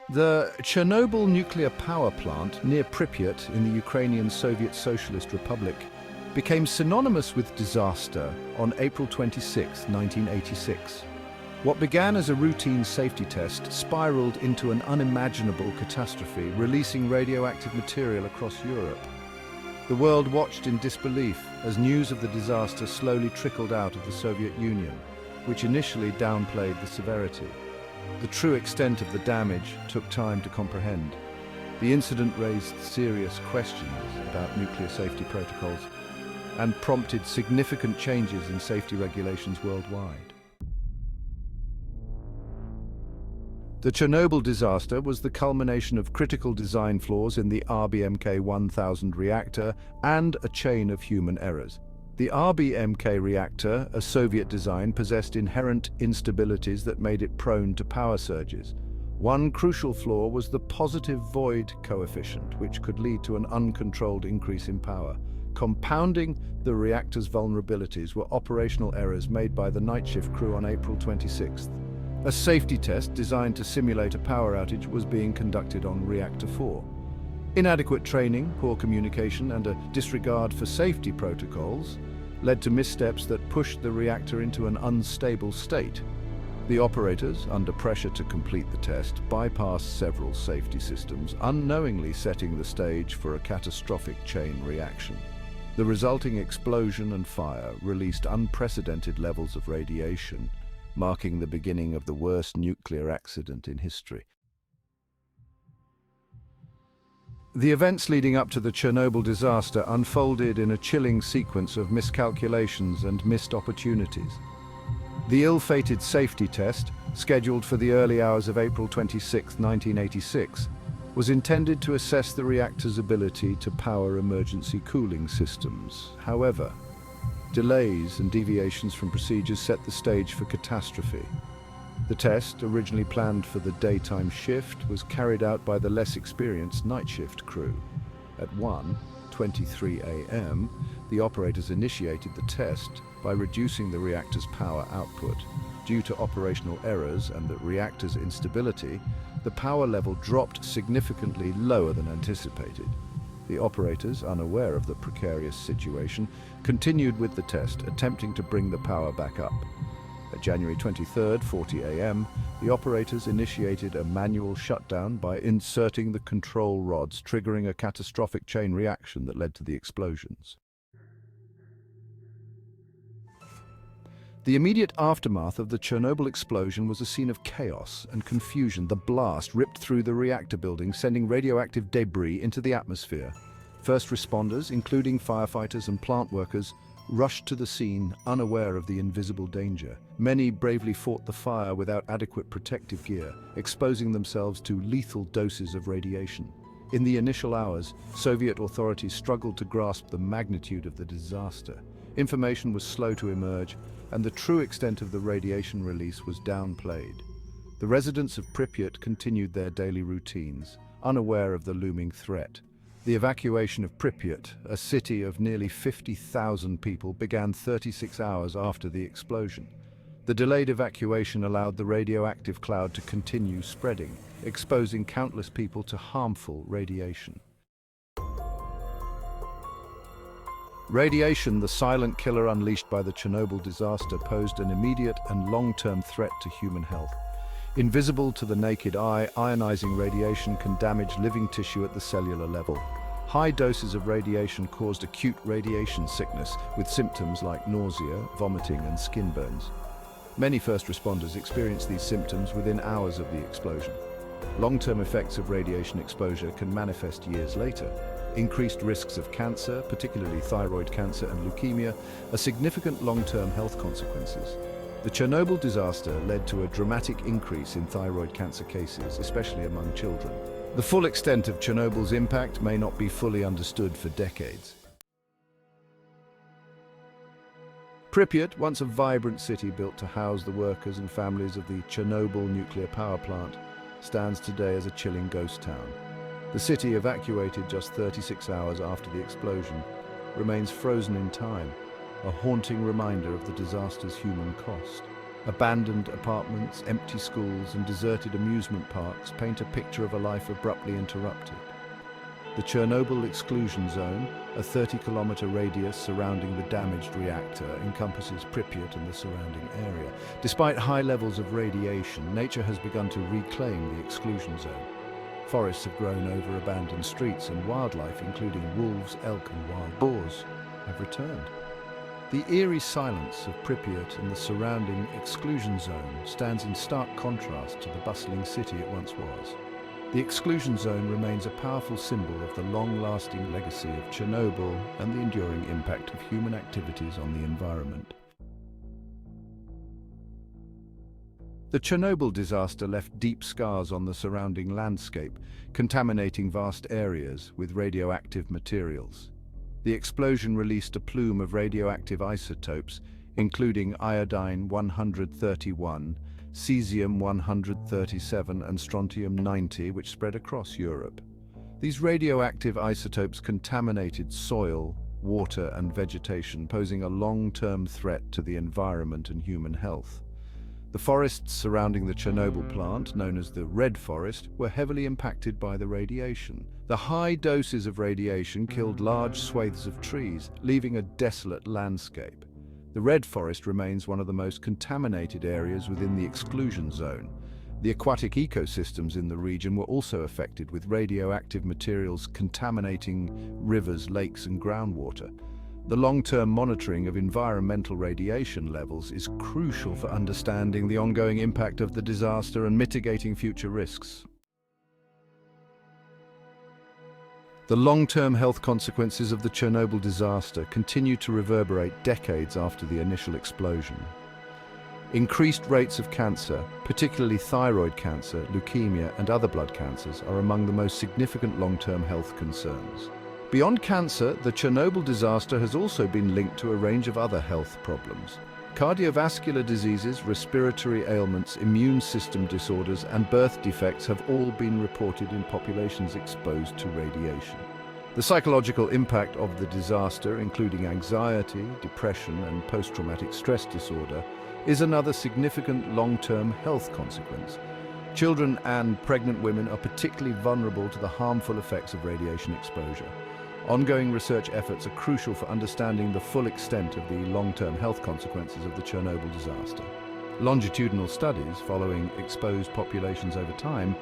The Chernobyl nuclear power plant near Pripyat in the Ukrainian Soviet Socialist Republic became synonymous with disaster on April 26, 1986. What began as a routine safety test spiraled into an unimaginable catastrophe, releasing radioactive material across Europe. The world watched in disbelief as news of the disaster slowly trickled out of the Soviet Union, which initially downplayed the severity. The true extent of the damage took time to comprehend. The incident raised serious questions about nuclear safety protocols and prompted significant changes in safety regulations worldwide. The Chernobyl disaster was the culmination of critical design flaws in the RBMK-1000 reactor and a chain of human errors. The RBMK reactor, a Soviet design, possessed inherent instabilities that made it prone to power surges. One crucial flaw was the positive void coefficient, which could lead to an uncontrolled increase in power. Compounding the reactor's vulnerabilities were operational errors made by the night shift crew on April 26th. A safety test designed to simulate a power outage was being conducted on Reactor 4. Inadequate training, poor communication, and a disregard for safety protocols led to missteps that pushed the reactor into an unstable state. The operators, under pressure to complete the test, bypassed several safety systems, unknowingly setting the stage for a catastrophic chain reaction. The resulting explosion and fire released unprecedented levels of radiation, marking the beginning of the worst nuclear accident in history. The events leading up to the Chernobyl disaster unfolded in a chilling sequence of miscalculations and missed opportunities. The ill-fated safety test, scheduled for the early hours of April 26, 1986, was intended to assess the reactor's ability to power emergency cooling systems. However, delays and deviations from procedures set the stage for catastrophe. The test, originally planned for the daytime shift, was carried out by the less experienced night shift crew. At 1:23 a.m., the operators initiated the test by reducing the reactor's power output. Due to operational errors and the reactor's instability, the power level dropped significantly lower than anticipated. The operators, unaware of the precarious situation, continued with the test, attempting to bring the power back up. At January 23, 40 a.m., the operators initiated a manual shutdown by inserting the control rods, triggering a catastrophic chain reaction that led to the explosions. The immediate aftermath of the Chernobyl explosion was a scene of chaos and confusion. The blast ripped through the reactor building, sending radioactive debris into the atmosphere. First responders, including firefighters and plant workers, rushed to the scene, unaware of the invisible danger. Many bravely fought the fire without adequate protective gear, exposing themselves to lethal doses of radiation. In the initial hours, Soviet authorities struggled to grasp the magnitude of the disaster. Information was slow to emerge, and the true extent of the radiation release was downplayed. The residents of Pripyat continued their daily routines, unaware of the looming threat. The evacuation of Pripyat, a city of nearly 50,000 people, began 36 hours after the explosion. The delayed evacuation allowed the radioactive cloud to continue spreading, exposing countless people to harmful radiation. Radiation, the silent killer unleashed by the Chernobyl disaster, posed an immediate and long-term threat to human health. Invisible to the naked eye, ionizing radiation can damage living tissue at the cellular level. High doses of radiation caused acute radiation sickness, with symptoms like nausea, vomiting, and skin burns. Many first responders experienced these symptoms within hours of the explosion. Long-term effects of radiation exposure can manifest years later. Increased risks of cancer, particularly thyroid cancer and leukemia, are significant long-term health consequences. The Chernobyl disaster led to a dramatic increase in thyroid cancer cases, especially among children. The full extent of Chernobyl's impact may not be fully understood for decades. Pripyat, once a vibrant city built to house the workers and families of the Chernobyl nuclear power plant, stands today as a chilling ghost town. The city, evacuated just 36 hours after the explosion, remains frozen in time, a haunting reminder of the disaster's human cost. Abandoned apartments, empty schools, and deserted amusement parks paint a picture of a life abruptly interrupted. The Chernobyl exclusion zone, a 30-kilometer radius surrounding the damaged reactor, encompasses Pripyat and the surrounding area. Despite high levels of radiation, nature has begun to reclaim the exclusion zone. Forests have grown over abandoned streets, and wildlife, including wolves, elk, and wild boars, have returned. The eerie silence of Pripyat and the surrounding exclusion zone stands in stark contrast to the bustling city it once was. The exclusion zone remains a powerful symbol of the long-lasting legacy of Chernobyl and the enduring impact of human activities on the environment. The Chernobyl disaster left deep scars on the surrounding landscape, contaminating vast areas with radioactive materials. The explosion released a plume of radioactive isotopes, including iodine-131, cesium-137 and strontium-90, which spread across Europe. These radioactive isotopes contaminated soil, water and vegetation, posing a long-term threat to the environment and human health. The forests surrounding the Chernobyl plant, known as the Red Forest, were heavily impacted by the radiation. The high doses of radiation killed large swathes of trees, leaving a desolate landscape. The Red Forest remains one of the most contaminated areas within the exclusion zone. The aquatic ecosystems in the region were also affected, with radioactive materials contaminating rivers, lakes, and groundwater. The long-term monitoring of environmental radiation levels is crucial for understanding the ongoing impact of the disaster and mitigating future risks. The long-term health consequences of the Chernobyl disaster continue to reverberate decades after the initial explosion. Increased rates of cancer, particularly thyroid cancer, leukemia, and other blood cancers, are among the most significant long-term health concerns. Beyond cancer, the Chernobyl disaster has also been linked to a range of other health problems. Cardiovascular diseases, respiratory ailments, immune system disorders, and birth defects have all been reported in populations exposed to radiation. The psychological impact of the disaster, including anxiety, depression, and post-traumatic stress disorder, is another significant long-term health consequence. Children and pregnant women are particularly vulnerable to the harmful effects of radiation exposure. Ongoing research efforts are crucial for understanding the full extent of the long-term health consequences of the Chernobyl disaster. Longitudinal studies following exposed populations over time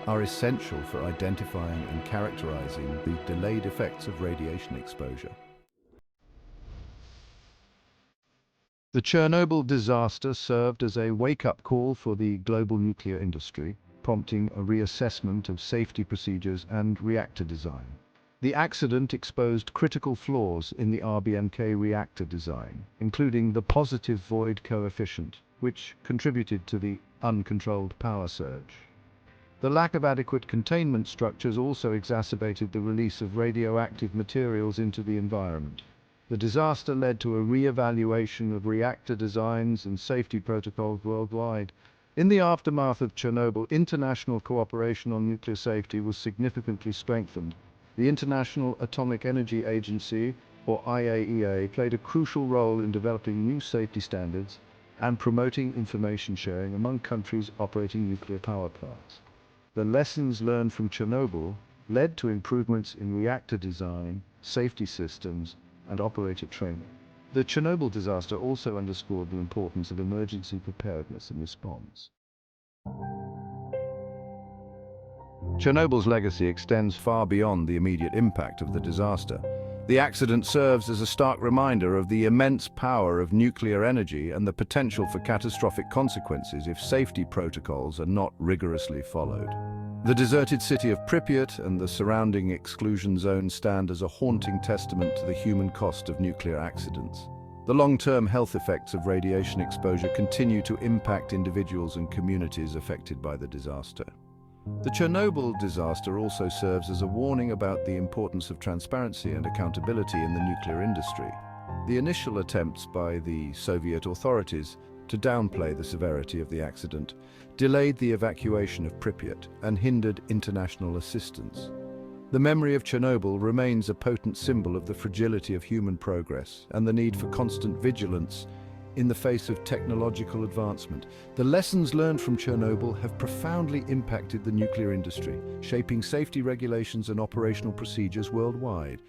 are essential for identifying and characterizing the delayed effects of radiation exposure. The Chernobyl disaster served as a wake-up call for the global nuclear industry, prompting a reassessment of safety procedures and reactor design. The accident exposed critical flaws in the RBMK reactor design, including the positive void coefficient, which contributed to the uncontrolled power surge. The lack of adequate containment structures also exacerbated the release of radioactive materials into the environment. The disaster led to a re-evaluation of reactor designs and safety protocols worldwide. In the aftermath of Chernobyl, international cooperation on nuclear safety was significantly strengthened. The International Atomic Energy Agency, or IAEA, played a crucial role in developing new safety standards and promoting information sharing among countries operating nuclear power plants. The lessons learned from Chernobyl led to improvements in reactor design, safety systems, and operator training. The Chernobyl disaster also underscored the importance of emergency preparedness and response. Chernobyl's legacy extends far beyond the immediate impact of the disaster. The accident serves as a stark reminder of the immense power of nuclear energy and the potential for catastrophic consequences if safety protocols are not rigorously followed. The deserted city of Pripyat and the surrounding exclusion zone stand as a haunting testament to the human cost of nuclear accidents. The long-term health effects of radiation exposure continue to impact individuals and communities affected by the disaster. The Chernobyl disaster also serves as a warning about the importance of transparency and accountability in the nuclear industry. The initial attempts by the Soviet authorities to downplay the severity of the accident delayed the evacuation of Pripyat and hindered international assistance. The memory of Chernobyl remains a potent symbol of the fragility of human progress and the need for constant vigilance in the face of technological advancement. The lessons learned from Chernobyl have profoundly impacted the nuclear industry, shaping safety regulations and operational procedures worldwide.